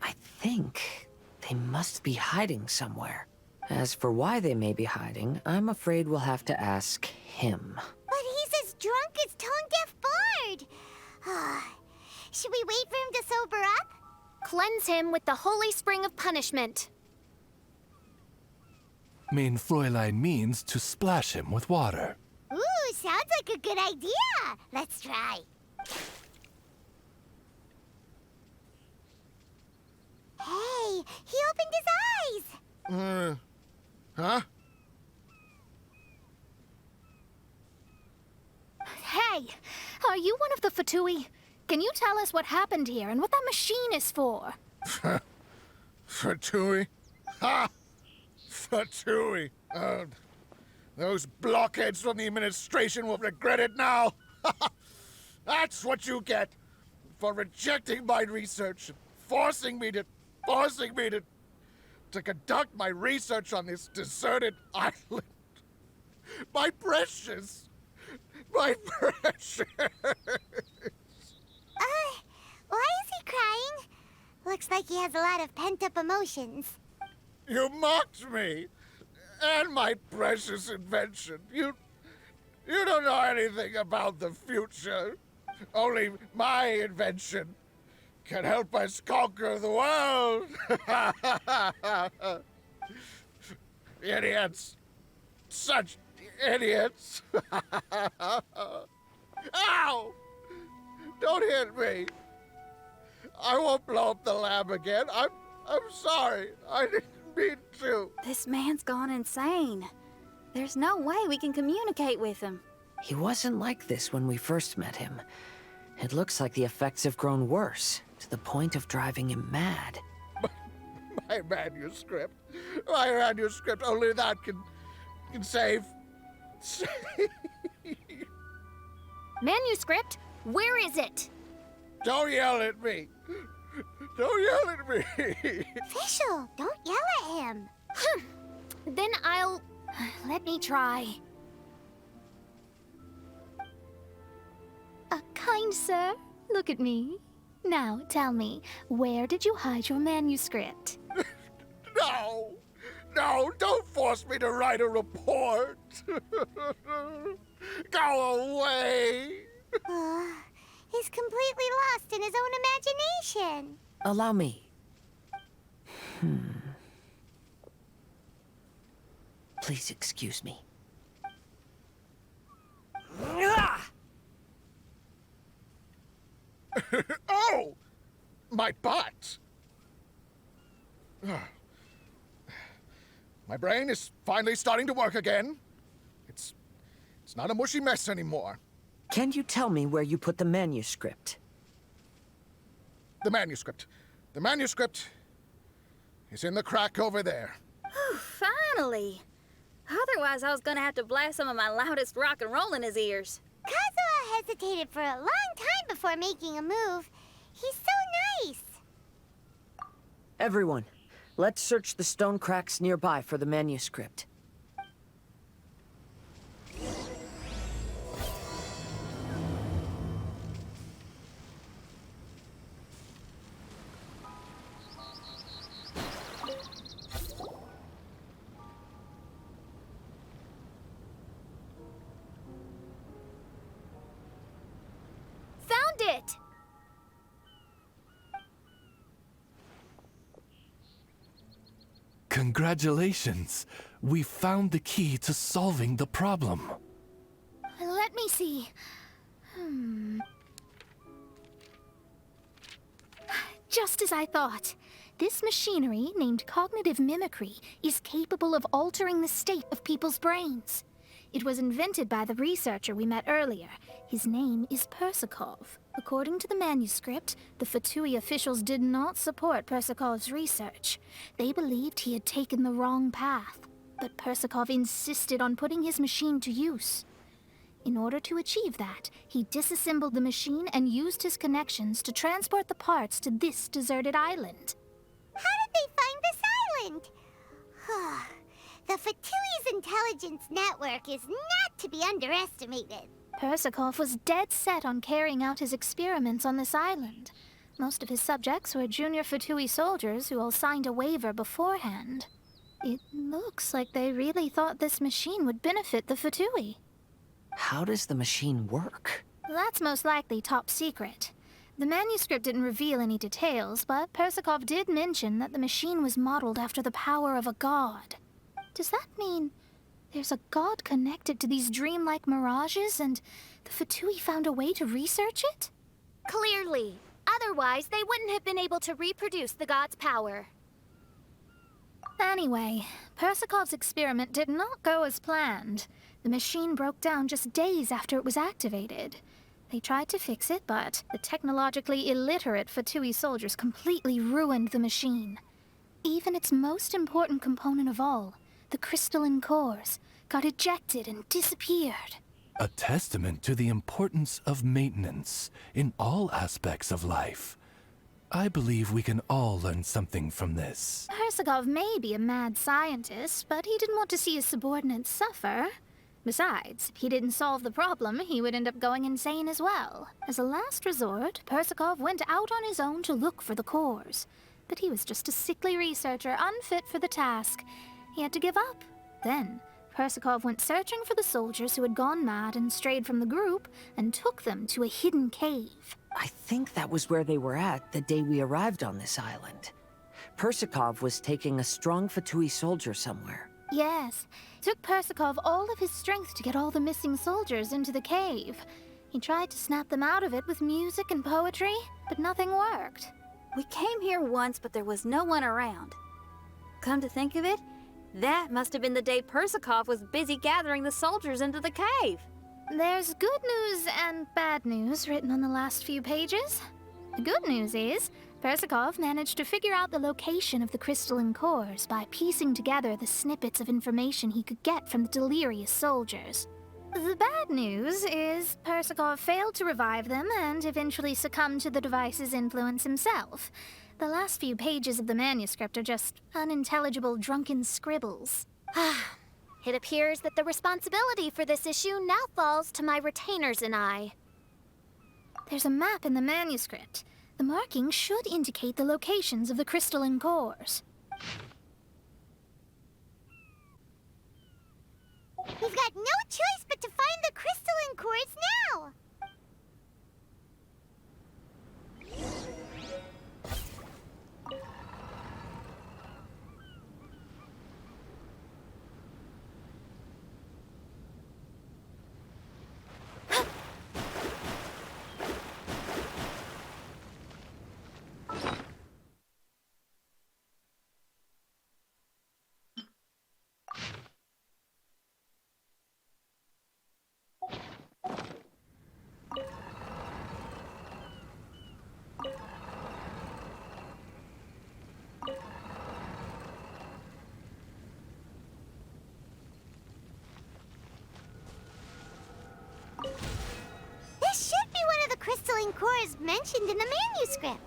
Speaker 4: I think they must be hiding somewhere. As for why they may be hiding, I'm afraid we'll have to ask him.
Speaker 7: But he's as drunk as Tone Deaf Bard! Should we wait for him to sober up?
Speaker 2: Cleanse him with the holy spring of punishment.
Speaker 5: Main Fräulein means to splash him with water.
Speaker 7: Ooh, sounds like a good idea! Let's try. Hey, he opened his eyes!
Speaker 6: Huh?
Speaker 2: Hey, are you one of the Fatui? Can you tell us what happened here and what that machine is for?
Speaker 6: Fatui? Ha! Fatui! Those blockheads from the administration will regret it now! That's what you get for rejecting my research and forcing me to conduct my research on this deserted island. My precious! My precious!
Speaker 7: Why is he crying? Looks like he has a lot of pent-up emotions.
Speaker 6: You mocked me! And my precious invention. You don't know anything about the future. Only my invention can help us conquer the world. Idiots. Such idiots. Ow! Don't hit me. I won't blow up the lab again. I'm sorry. I didn't mean to.
Speaker 8: This man's gone insane. There's no way we can communicate with him.
Speaker 4: He wasn't like this when we first met him. It looks like the effects have grown worse, to the point of driving him mad.
Speaker 6: My manuscript. My manuscript. Only that can save.
Speaker 2: Manuscript? Where is it?
Speaker 6: Don't yell at me. Don't yell at me.
Speaker 7: Official, don't yell at him.
Speaker 2: Then I'll... Let me try. Kind sir, look at me. Now, tell me, where did you hide your manuscript?
Speaker 6: No! No, don't force me to write a report! Go away!
Speaker 7: He's completely lost in his own imagination.
Speaker 4: Allow me. Please excuse me.
Speaker 6: Oh! My butt! My brain is finally starting to work again. It's not a mushy mess anymore.
Speaker 4: Can you tell me where you put the manuscript?
Speaker 6: The manuscript. The manuscript is in the crack over there.
Speaker 8: Finally! Otherwise, I was gonna have to blast some of my loudest rock and roll in his ears.
Speaker 7: Kazuha hesitated for a long time before making a move. He's so nice.
Speaker 4: Everyone, let's search the stone cracks nearby for the manuscript.
Speaker 2: Found it!
Speaker 5: Congratulations! We found the key to solving the problem.
Speaker 2: Let me see. Just as I thought. This machinery, named cognitive mimicry, is capable of altering the state of people's brains. It was invented by the researcher we met earlier. His name is Persakov. According to the manuscript, the Fatui officials did not support Persakov's research. They believed he had taken the wrong path, but Persakov insisted on putting his machine to use. In order to achieve that, he disassembled the machine and used his connections to transport the parts to this deserted island.
Speaker 7: How did they find this island? The Fatui's intelligence network is not to be underestimated.
Speaker 2: Persakov was dead set on carrying out his experiments on this island. Most of his subjects were junior Fatui soldiers who all signed a waiver beforehand. It looks like they really thought this machine would benefit the Fatui.
Speaker 4: How does the machine work?
Speaker 2: That's most likely top secret. The manuscript didn't reveal any details, but Persakov did mention that the machine was modeled after the power of a god. Does that mean there's a god connected to these dreamlike mirages, and the Fatui found a way to research it?
Speaker 9: Clearly. Otherwise, they wouldn't have been able to reproduce the god's power.
Speaker 2: Anyway, Persakov's experiment did not go as planned. The machine broke down just days after it was activated. They tried to fix it, but the technologically illiterate Fatui soldiers completely ruined the machine. Even its most important component of all, the crystalline cores, got ejected and disappeared.
Speaker 5: A testament to the importance of maintenance in all aspects of life. I believe we can all learn something from this.
Speaker 2: Persakov may be a mad scientist, but he didn't want to see his subordinates suffer. Besides, if he didn't solve the problem, he would end up going insane as well. As a last resort, Persakov went out on his own to look for the cores. But he was just a sickly researcher, unfit for the task. He had to give up. Then, Persakov went searching for the soldiers who had gone mad and strayed from the group, and took them to a hidden cave.
Speaker 4: I think that was where they were at the day we arrived on this island. Persakov was taking a strong Fatui soldier somewhere.
Speaker 2: Yes, it took Persakov all of his strength to get all the missing soldiers into the cave. He tried to snap them out of it with music and poetry, but nothing worked.
Speaker 8: We came here once, but there was no one around. Come to think of it, that must have been the day Persikov was busy gathering the soldiers into the cave.
Speaker 9: There's good news and bad news written on the last few pages. The good news is, Persikov managed to figure out the location of the crystalline cores by piecing together the snippets of information he could get from the delirious soldiers. The bad news is Persikov failed to revive them and eventually succumbed to the device's influence himself. The last few pages of the manuscript are just unintelligible drunken scribbles.
Speaker 2: It appears that the responsibility for this issue now falls to my retainers and I.
Speaker 9: There's a map in the manuscript. The markings should indicate the locations of the crystalline cores.
Speaker 7: We've got no choice but to find the crystalline cores now! This should be one of the crystalline cores mentioned in the manuscript.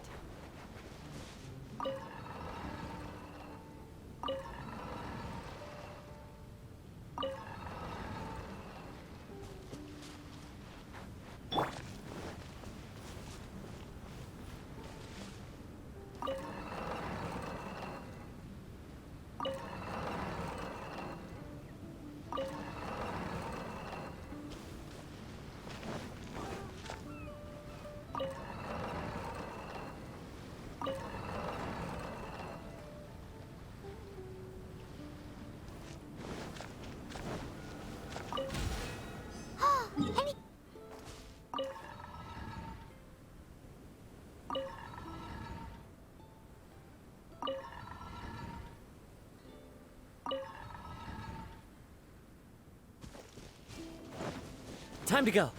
Speaker 4: Time to go.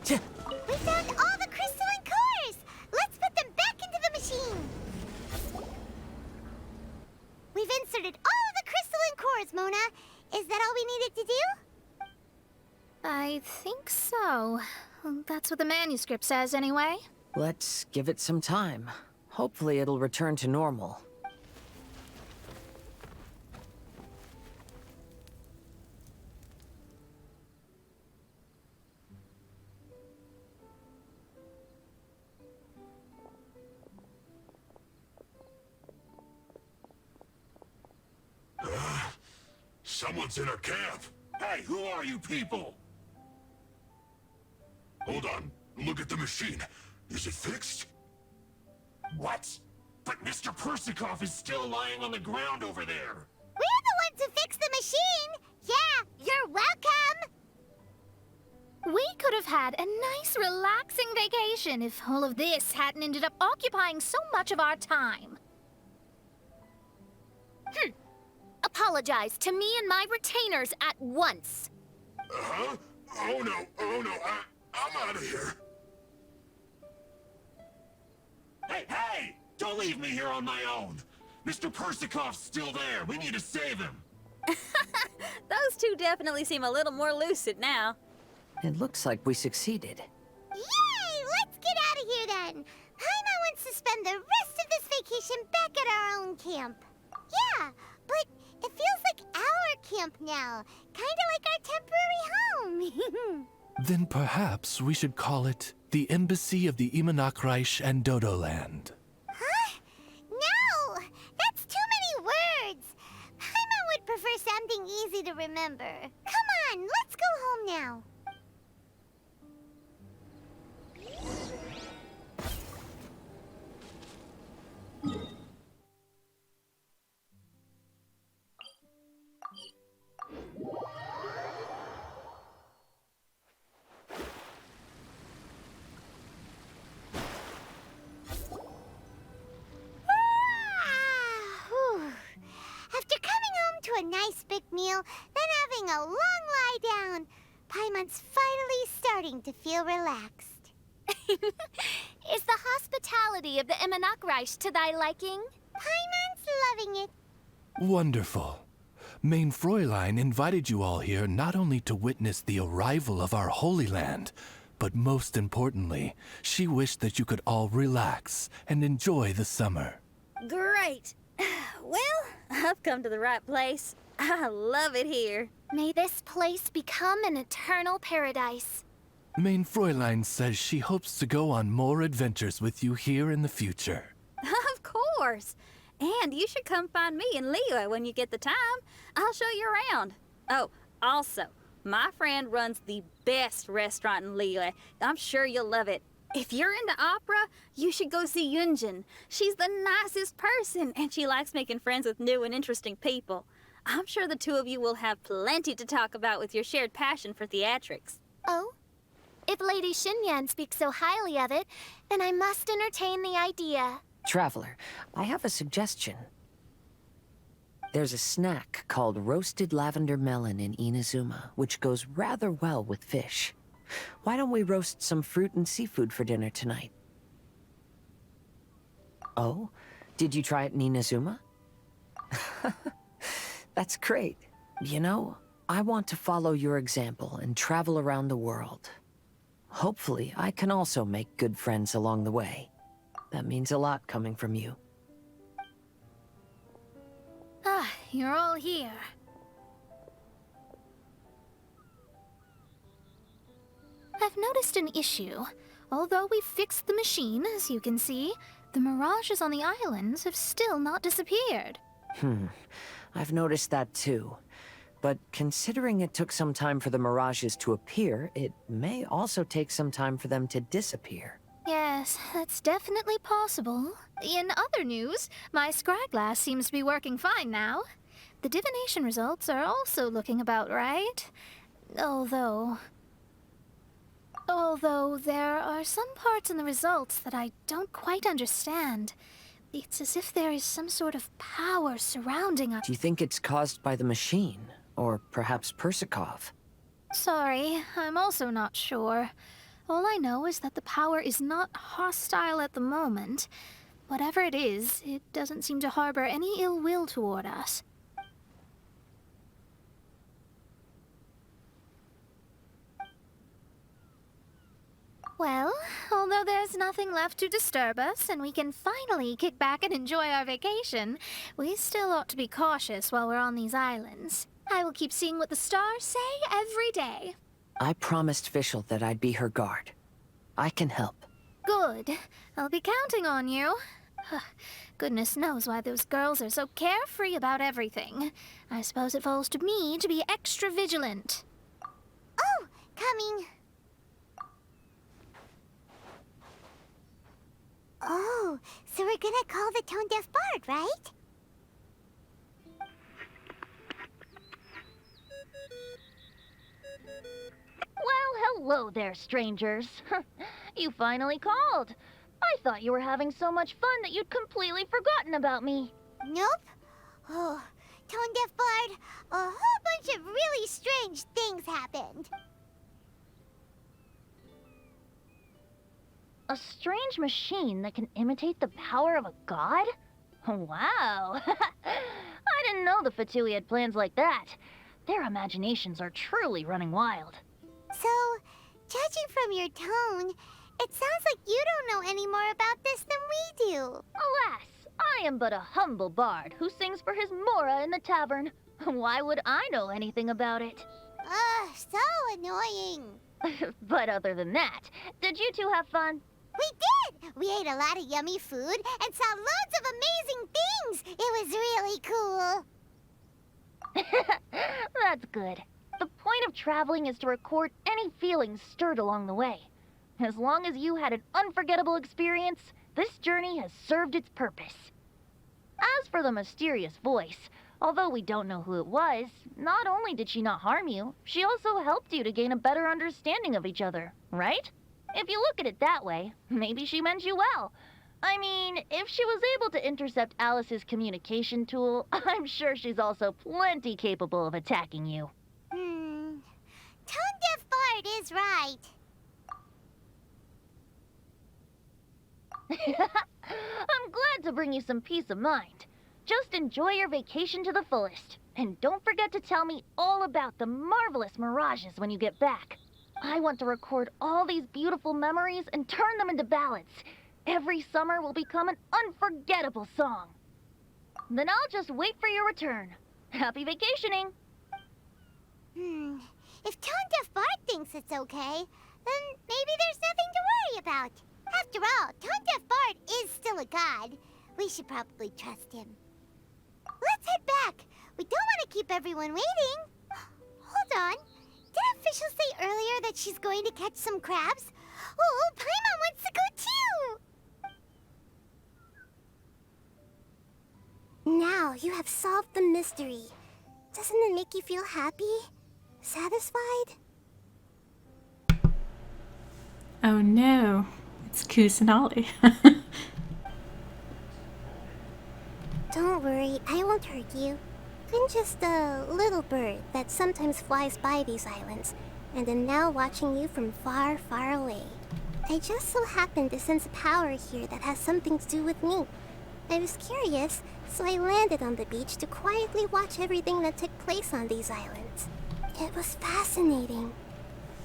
Speaker 7: We found all the crystalline cores! Let's put them back into the machine! We've inserted all of the crystalline cores, Mona. Is that all we needed to do?
Speaker 9: I think so. That's what the manuscript says, anyway.
Speaker 4: Let's give it some time. Hopefully it'll return to normal.
Speaker 10: Someone's in our camp. Hey, who are you people? Hold on. Look at the machine. Is it fixed? What? But Mr. Persikov is still lying on the ground over there.
Speaker 7: We're the ones who fixed the machine! Yeah, you're welcome!
Speaker 9: We could have had a nice, relaxing vacation if all of this hadn't ended up occupying so much of our time.
Speaker 2: Apologize to me and my retainers at once.
Speaker 10: Huh? Oh no, I'm out of here. Hey! Don't leave me here on my own. Mr. Persikov's still there. We need to save him.
Speaker 8: Those two definitely seem a little more lucid now.
Speaker 4: It looks like we succeeded.
Speaker 7: Yay! Let's get out of here then! Paimon wants to spend the rest of this vacation back at our own camp. Yeah, but it feels like our camp now. Kinda like our temporary home.
Speaker 5: Then perhaps we should call it the Embassy of the Imanakreich and Dodoland.
Speaker 7: Huh? No! That's too many words! Paimon would prefer something easy to remember. Come on, let's go home now. meal, then having a long lie down. Paimon's finally starting to feel relaxed.
Speaker 2: Is the hospitality of the Immonakreich to thy liking?
Speaker 7: Paimon's loving it.
Speaker 5: Wonderful. Main Fräulein invited you all here not only to witness the arrival of our Holy Land, but most importantly, she wished that you could all relax and enjoy the summer.
Speaker 8: Great. Well, I've come to the right place. I love it here.
Speaker 2: May this place become an eternal paradise.
Speaker 5: Main Fräulein says she hopes to go on more adventures with you here in the future.
Speaker 8: Of course. And you should come find me in Liyue when you get the time. I'll show you around. Oh, also, my friend runs the best restaurant in Liyue. I'm sure you'll love it. If you're into opera, you should go see Yunjin. She's the nicest person, and she likes making friends with new and interesting people. I'm sure the two of you will have plenty to talk about with your shared passion for theatrics.
Speaker 2: Oh? If Lady Xinyan speaks so highly of it, then I must entertain the idea.
Speaker 4: Traveler, I have a suggestion. There's a snack called roasted lavender melon in Inazuma, which goes rather well with fish. Why don't we roast some fruit and seafood for dinner tonight? Oh? Did you try it in Inazuma? That's great. You know, I want to follow your example and travel around the world. Hopefully, I can also make good friends along the way. That means a lot coming from you.
Speaker 9: Ah, you're all here. I've noticed an issue. Although we've fixed the machine, as you can see, the mirages on the islands have still not disappeared.
Speaker 4: I've noticed that too. But considering it took some time for the mirages to appear, it may also take some time for them to disappear.
Speaker 9: Yes, that's definitely possible. In other news, my scryglass seems to be working fine now. The divination results are also looking about right. Although there are some parts in the results that I don't quite understand. It's as if there is some sort of power surrounding us.
Speaker 4: Do you think it's caused by the machine? Or perhaps Persikov?
Speaker 9: Sorry, I'm also not sure. All I know is that the power is not hostile at the moment. Whatever it is, it doesn't seem to harbor any ill will toward us. Well, although there's nothing left to disturb us and we can finally kick back and enjoy our vacation, we still ought to be cautious while we're on these islands. I will keep seeing what the stars say every day.
Speaker 4: I promised Fischl that I'd be her guard. I can help.
Speaker 9: Good. I'll be counting on you. Goodness knows why those girls are so carefree about everything. I suppose it falls to me to be extra vigilant.
Speaker 7: Oh, coming. Oh, so we're gonna call the tone-deaf bard, right?
Speaker 11: Well, hello there, strangers. You finally called. I thought you were having so much fun that you'd completely forgotten about me.
Speaker 7: Nope. Oh, tone-deaf bard, a whole bunch of really strange things happened.
Speaker 11: A strange machine that can imitate the power of a god? Wow. I didn't know the Fatui had plans like that. Their imaginations are truly running wild.
Speaker 7: So, judging from your tone, it sounds like you don't know any more about this than we do.
Speaker 11: Alas, I am but a humble bard who sings for his Mora in the tavern. Why would I know anything about it?
Speaker 7: Ugh, so annoying.
Speaker 11: But other than that, did you two have fun?
Speaker 7: We did! We ate a lot of yummy food and saw loads of amazing things! It was really cool!
Speaker 11: That's good. The point of traveling is to record any feelings stirred along the way. As long as you had an unforgettable experience, this journey has served its purpose. As for the mysterious voice, although we don't know who it was, not only did she not harm you, she also helped you to gain a better understanding of each other, right? If you look at it that way, maybe she meant you well. I mean, if she was able to intercept Alice's communication tool, I'm sure she's also plenty capable of attacking you.
Speaker 7: Tone Deaf Bard is right.
Speaker 11: I'm glad to bring you some peace of mind. Just enjoy your vacation to the fullest. And don't forget to tell me all about the marvelous mirages when you get back. I want to record all these beautiful memories and turn them into ballads. Every summer will become an unforgettable song. Then I'll just wait for your return. Happy vacationing!
Speaker 7: If Tone Deaf Bard thinks it's okay, then maybe there's nothing to worry about. After all, Tone Deaf Bard is still a god. We should probably trust him. Let's head back. We don't want to keep everyone waiting. Hold on. Did officials say earlier that she's going to catch some crabs? Oh, Paimon wants to go too! Now you have solved the mystery. Doesn't it make you feel happy? Satisfied?
Speaker 3: Oh no, it's Kusanali.
Speaker 7: Don't worry, I won't hurt you. I'm just a little bird that sometimes flies by these islands, and am now watching you from far, far away. I just so happened to sense a power here that has something to do with me. I was curious, so I landed on the beach to quietly watch everything that took place on these islands. It was fascinating.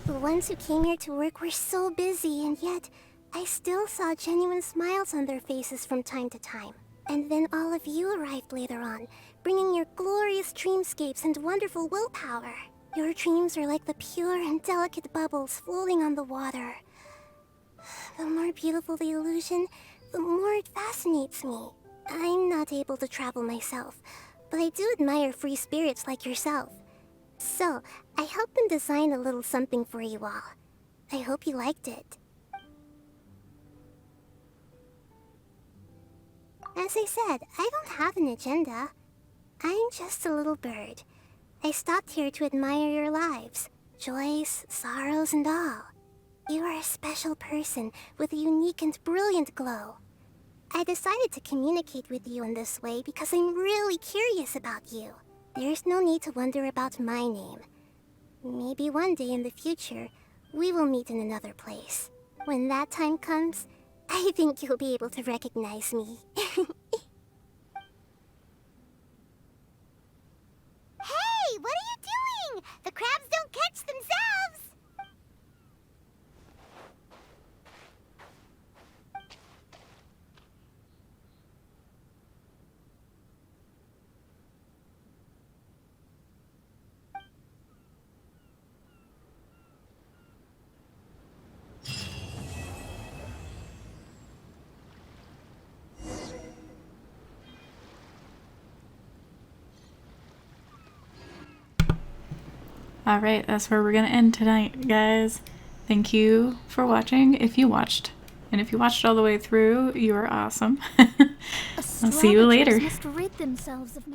Speaker 7: The ones who came here to work were so busy, and yet I still saw genuine smiles on their faces from time to time. And then all of you arrived later on, bringing your glorious dreamscapes and wonderful willpower. Your dreams are like the pure and delicate bubbles floating on the water. The more beautiful the illusion, the more it fascinates me. I'm not able to travel myself, but I do admire free spirits like yourself. So, I helped them design a little something for you all. I hope you liked it. As I said, I don't have an agenda. I'm just a little bird. I stopped here to admire your lives, joys, sorrows, and all. You are a special person with a unique and brilliant glow. I decided to communicate with you in this way because I'm really curious about you. There's no need to wonder about my name. Maybe one day in the future, we will meet in another place. When that time comes, I think you'll be able to recognize me. Hey, what are you doing? The crabs don't catch themselves!
Speaker 3: Alright, that's where we're gonna end tonight, guys. Thank you for watching, if you watched. And if you watched all the way through, you are awesome. I'll see you later.
Speaker 1: Must rid themselves of